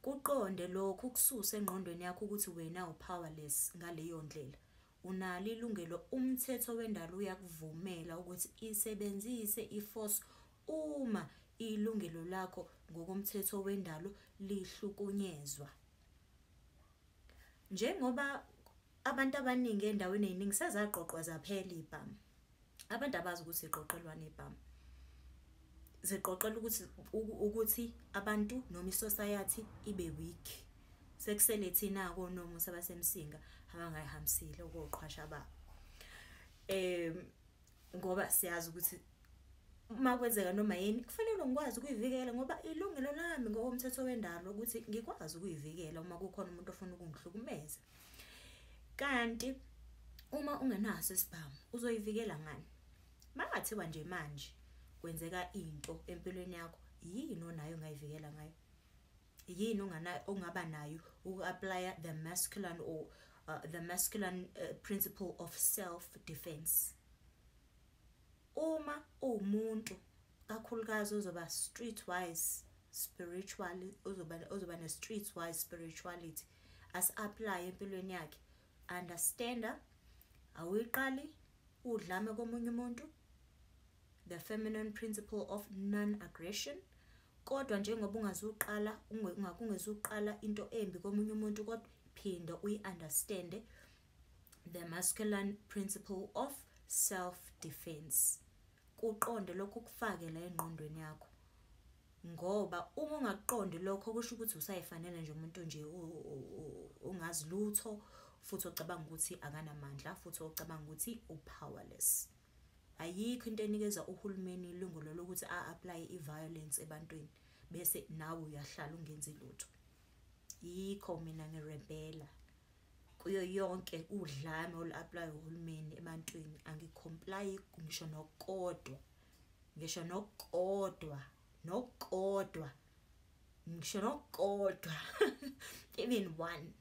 kuqonde lokho kususe engqondweni yakho ukuthi wena upowerless ngaleyo ndlela. Unalo ilungelo, umthetho wendalo uyakuvumela ukuthi isebenzise iforce uma ilungelo lakho ngokomthetho wendalo lihlukunyezwa. Njengoba abantu abaningi endaweni eziningi sezaqoqwa zaphela ibhamu. Abantu abazi ukuthi iqoqelwane ibhamu. Ziqoqela ukuthi abantu noma isociety ibe weak. Sekusele thina konomusa basemsinga abangayihambisile ukuqhwasha babo. Ngoba siyazi ukuthi uma kwenzeka noma yini kufanele ngikwazi ukuyivikela ngoba ilungelo lami ngokomthetho wendalo ukuthi ngikwazi ukuyivikela uma kukhona umuntu ofuna ukungihlukumeza. Kanti uma ungenaso isibhamu uzoyivikela ngani? Makathiwa nje manje kwenzeka into empilweni yakho, yini onayo ongayivikela ngayo? Yini ongaba nayo uku-apply the masculine or the masculine principle of self-defense? Uma umuntu kakhulukazi uzoba streetwise spiritually, uzoba ne streetwise spirituality as-apply empilweni yakhe, understanda awiqali udlame komunye umuntu, the feminine principle of non-aggression. Kodwa njengoba ungazuqala ungezuqala into embi komunye umuntu, kodwa phinda uyi-understande the masculine principle of self-defense. Kuqonde lokho kufake la engqondweni yakho, ngoba uma ungakuqondi lokho kusho ukuthi usayifanele nje umuntu nje ungazi lutho, futhi ocabanga ukuthi akanamandla, futhi ocabanga ukuthi upowerless. Ayikho into enikeza uhulumeni ilungelo lokuthi a-apply i-violence ebantwini bese nawe uyahlala ungenzi lutho. Yikho mina ngirebela kuyo yonke udlame olu-apply uhulumeni ebantwini. Angicomply ngisho nokodwa, ngisho nokodwa ngisho nokodwa even one.